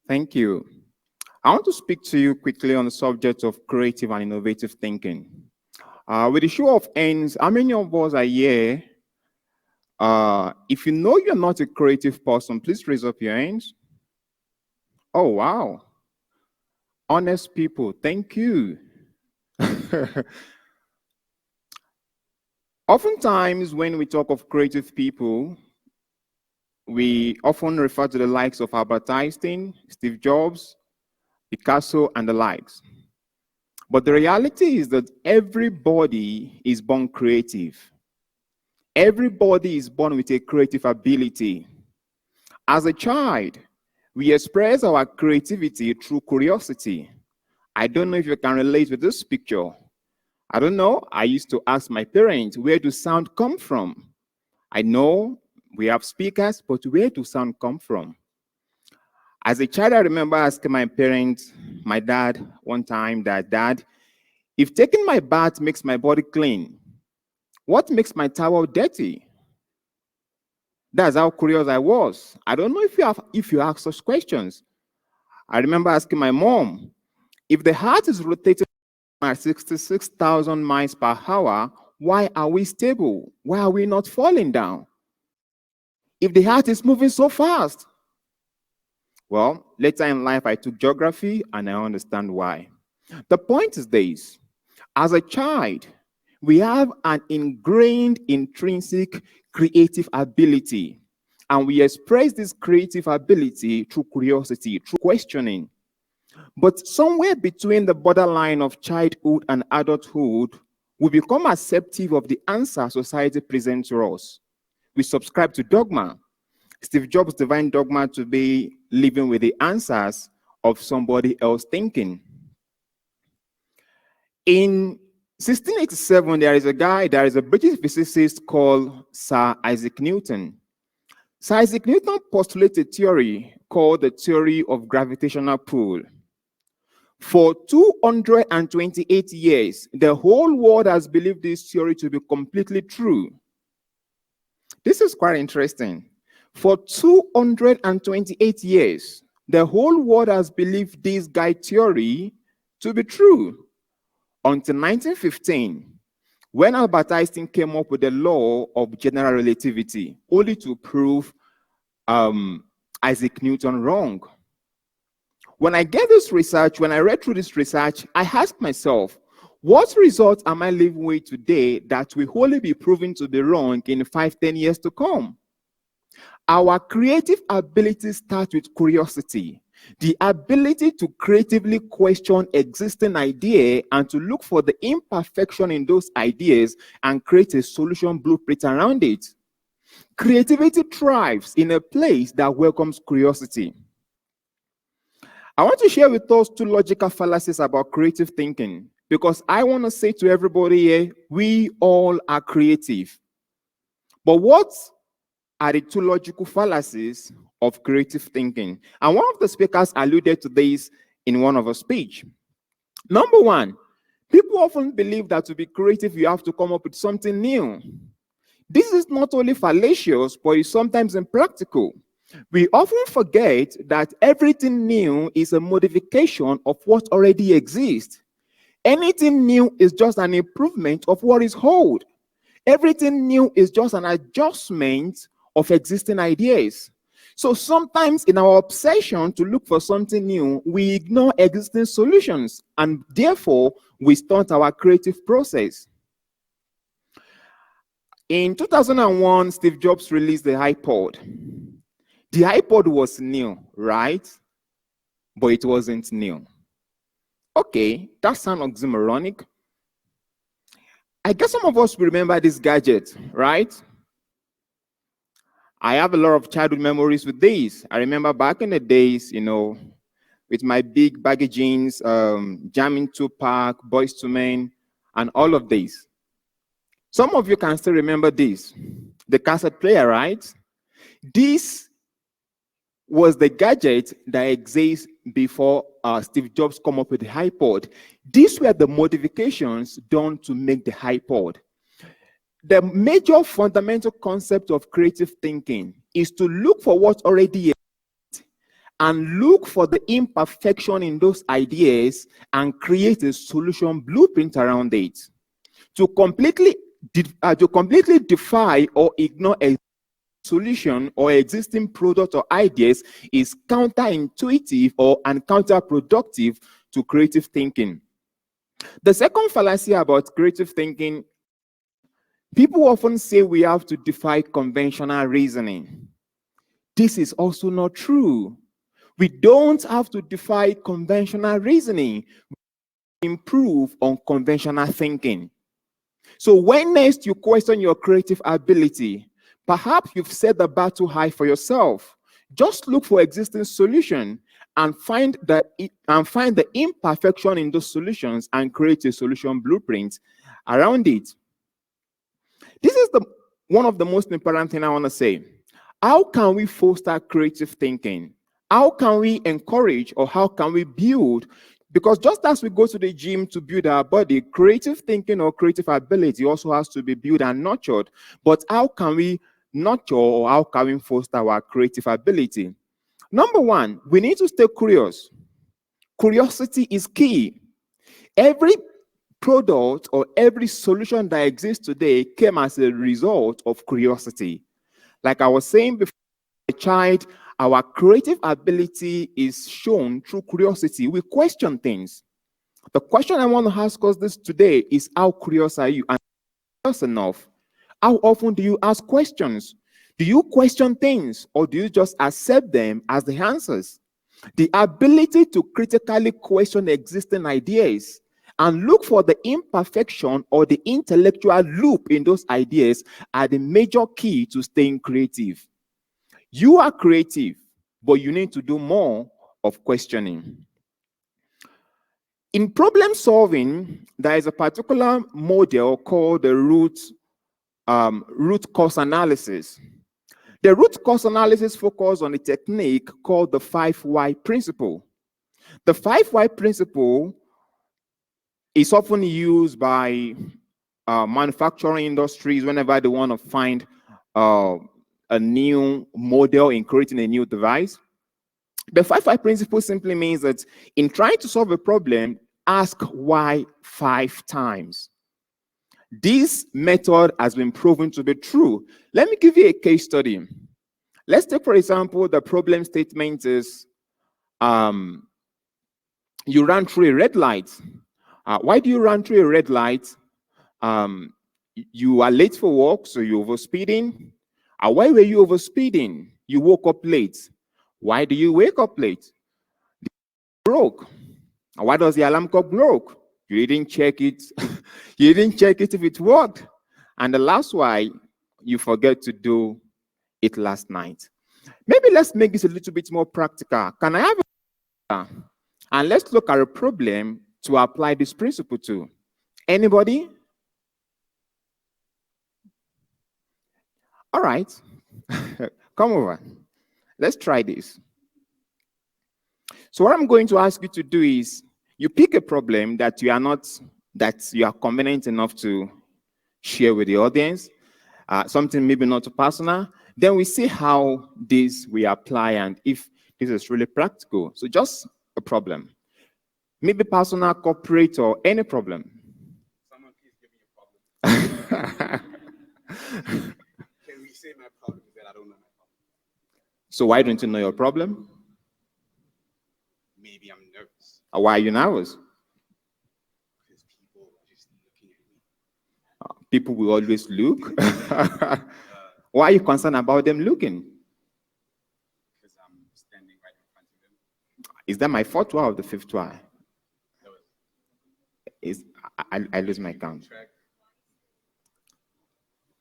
Thank you. I want to speak to you quickly on the subject of creative and innovative thinking. With the show of hands, how many of us are here? If you know you're not a creative person, please raise up your hands. Oh, wow. Honest people, thank you. Oftentimes, when we talk of creative people, we often refer to the likes of Albert Einstein, Steve Jobs, Picasso, and the likes. But the reality is that everybody is born creative. Everybody is born with a creative ability. As a child, we express our creativity through curiosity. I don't know if you can relate with this picture. I don't know. I used to ask my parents, where does sound come from? I know we have speakers, but where does sound come from? As a child, I remember asking my parents, my dad, one time, that, Dad, if taking my bath makes my body clean, what makes my towel dirty? That's how curious I was. I don't know if you ask such questions. I remember asking my mom, if the heart is rotating at 66,000 miles per hour, why are we stable? Why are we not falling down? If the heart is moving so fast? Well, later in life, I took geography and I understand why. The point is this: as a child, we have an ingrained intrinsic creative ability, and we express this creative ability through curiosity, through questioning. But somewhere between the borderline of childhood and adulthood, we become acceptive of the answer society presents to us. We subscribe to dogma. Steve Jobs' divine dogma to be living with the answers of somebody else thinking. In 1687, there is a British physicist called Sir Isaac Newton. Sir Isaac Newton postulated a theory called the theory of gravitational pull. For 228 years, the whole world has believed this theory to be completely true. This is quite interesting. For 228 years, the whole world has believed this guy theory to be true. Until 1915, when Albert Einstein came up with the law of general relativity, only to prove Isaac Newton wrong. When I read through this research, I asked myself, what results am I living with today that will wholly be proven to be wrong in 5-10 years to come? Our creative abilities start with curiosity, the ability to creatively question existing idea and to look for the imperfection in those ideas and create a solution blueprint around it. Creativity thrives in a place that welcomes curiosity. I want to share with us 2 logical fallacies about creative thinking, because I want to say to everybody here, we all are creative. But what are the 2 logical fallacies of creative thinking? And one of the speakers alluded to this in one of her speech. Number 1, people often believe that to be creative, you have to come up with something new. This is not only fallacious, but it's sometimes impractical. We often forget that everything new is a modification of what already exists. Anything new is just an improvement of what is old. Everything new is just an adjustment of existing ideas. So sometimes in our obsession to look for something new, we ignore existing solutions, and therefore we stunt our creative process. In 2001, Steve Jobs released the iPod. The iPod was new, right? But it wasn't new. Okay, that sounds oxymoronic. I guess some of us will remember this gadget, right? I have a lot of childhood memories with these. I remember back in the days, with my big baggy jeans, jamming Tupac, Boys to Men, and all of these. Some of you can still remember this, the cassette player, right? This was the gadget that exists before Steve Jobs come up with the iPod. These were the modifications done to make the iPod. The major fundamental concept of creative thinking is to look for what already exists and look for the imperfection in those ideas and create a solution blueprint around it. To completely defy or ignore a solution or existing product or ideas is counterintuitive and counterproductive to creative thinking. The second fallacy about creative thinking, people often say we have to defy conventional reasoning. This is also not true. We don't have to defy conventional reasoning. We improve on conventional thinking. So when next you question your creative ability, perhaps you've set the bar too high for yourself. Just look for existing solution and find the imperfection in those solutions and create a solution blueprint around it. This is one of the most important things I want to say. How can we foster creative thinking? How can we encourage, or how can we build? Because just as we go to the gym to build our body, creative thinking or creative ability also has to be built and nurtured. But how can we nurture, or how can we foster our creative ability? Number one, we need to stay curious. Curiosity is key. Every product or every solution that exists today came as a result of curiosity. Like I was saying before, a child, our creative ability is shown through curiosity. We question things. The question I want to ask us this today is, how curious are you? And curious enough? How often do you ask questions? Do you question things, or do you just accept them as the answers? The ability to critically question existing ideas and look for the imperfection or the intellectual loop in those ideas are the major key to staying creative. You are creative, but you need to do more of questioning. In problem solving, there is a particular model called the root cause analysis. The root cause analysis focuses on a technique called the 5 why principle. The 5 why principle is often used by manufacturing industries whenever they want to find a new model in creating a new device. The 5 why principle simply means that in trying to solve a problem, ask why 5 times. This method has been proven to be true. Let me give you a case study. Let's take, for example, the problem statement is you ran through a red light. Why do you run through a red light? You are late for work, so you're overspeeding. Why were you overspeeding? You woke up late. Why do you wake up late? The broke. Why does the alarm clock broke? You didn't check it. You didn't check it if it worked. And the last why, you forget to do it last night. Maybe let's make this a little bit more practical. Can I have a and let's look at a problem to apply this principle to? Anybody? All right. Come over. Let's try this. So what I'm going to ask you to do is, you pick a problem that you are convenient enough to share with the audience, something maybe not too personal. Then we see how this we apply and if this is really practical. So just a problem, maybe personal, corporate, or any problem. Someone please give me a problem. Can we say my problem is that I don't know my problem? So why don't you know your problem? Maybe I'm nervous. Why are you nervous? Because people are just looking at me. People will always look. Why are you concerned about them looking? Because I'm standing right in front of them. Is that my 4th why or the 5th why? I lose my count.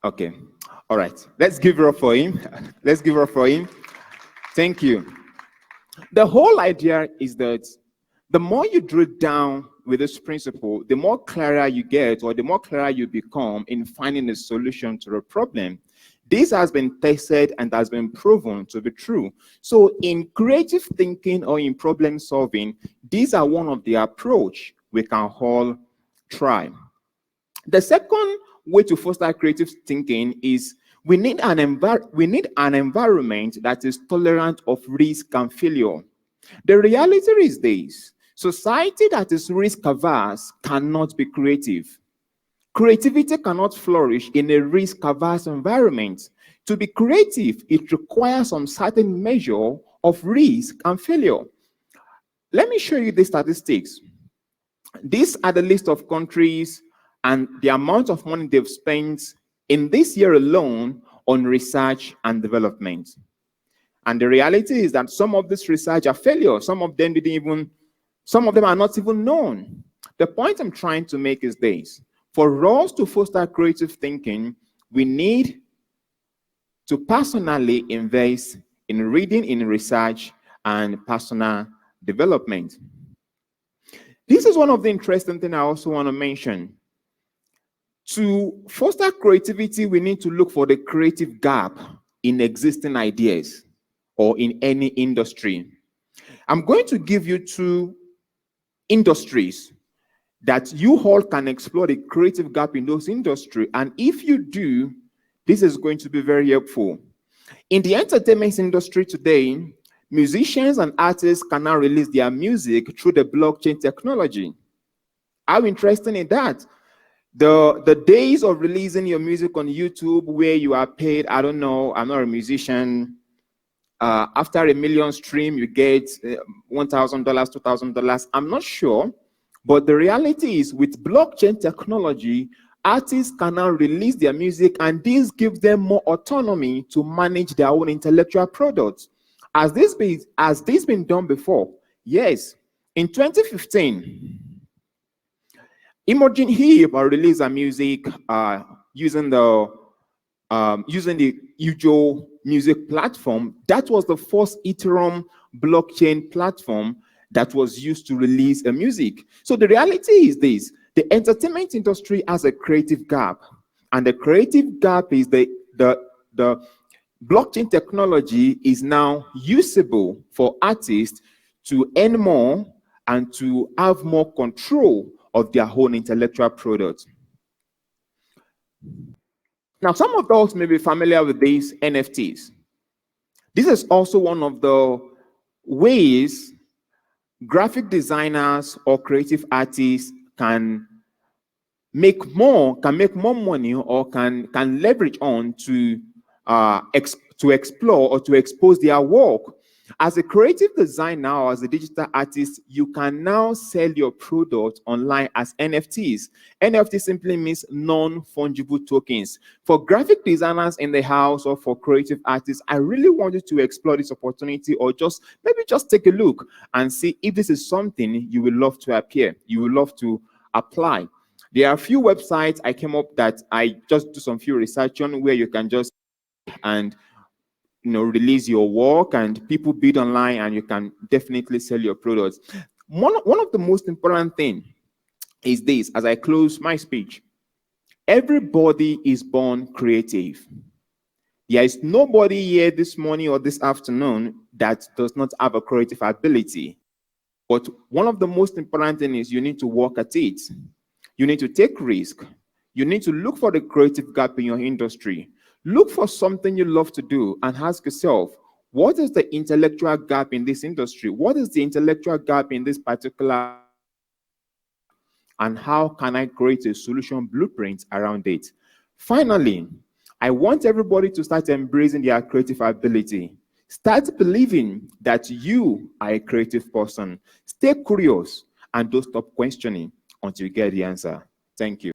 Okay. All right. Let's give it up for him. Let's give it up for him. Thank you. The whole idea is that the more you drill down with this principle, the more clearer you get, or the more clearer you become in finding a solution to a problem. This has been tested and has been proven to be true. So in creative thinking or in problem solving, these are one of the approach we can all try. The second way to foster creative thinking is We need an environment that is tolerant of risk and failure. The reality is this: society that is risk averse cannot be creative. Creativity cannot flourish in a risk averse environment. To be creative, it requires some certain measure of risk and failure. Let me show you the statistics. These are the list of countries and the amount of money they've spent in this year alone on research and development. And the reality is that some of this research are failures. Some of them are not even known. The point I'm trying to make is this: for us to foster creative thinking, we need to personally invest in reading, in research, and personal development. This is one of the interesting things I also want to mention. To foster creativity, we need to look for the creative gap in existing ideas or in any industry. I'm going to give you two industries that you all can explore the creative gap in those industries. And if you do, this is going to be very helpful. In the entertainment industry today, musicians and artists can now release their music through the blockchain technology. How interesting is that? The days of releasing your music on YouTube where you are paid, I don't know, I'm not a musician, after a million stream, you get $1,000, $2,000. I'm not sure. But the reality is, with blockchain technology, artists can now release their music, and this gives them more autonomy to manage their own intellectual products. Has this been done before? Yes. In 2015, Imogen Heap released a music using the Ujo music platform. That was the first Ethereum blockchain platform that was used to release a music. So the reality is this: the entertainment industry has a creative gap, and the creative gap is the blockchain technology is now usable for artists to earn more and to have more control of their own intellectual products. Now, some of us may be familiar with these NFTs. This is also one of the ways graphic designers or creative artists can make more money, or can leverage on to explore or to expose their work. As a creative designer or as a digital artist, you can now sell your product online as NFTs. NFT simply means non-fungible tokens. For graphic designers in the house or for creative artists, I really want you to explore this opportunity, or maybe just take a look and see if this is something you will love to apply. There are a few websites I came up that I just do some few research on, where you can just and release your work, and people bid online, and you can definitely sell your products. One of the most important things is this, as I close my speech: everybody is born creative. There is nobody here this morning or this afternoon that does not have a creative ability. But one of the most important things is you need to work at it. You need to take risk. You need to look for the creative gap in your industry. Look for something you love to do and ask yourself, what is the intellectual gap in this industry? What is the intellectual gap in this particular? And how can I create a solution blueprint around it? Finally, I want everybody to start embracing their creative ability. Start believing that you are a creative person. Stay curious and don't stop questioning until you get the answer. Thank you.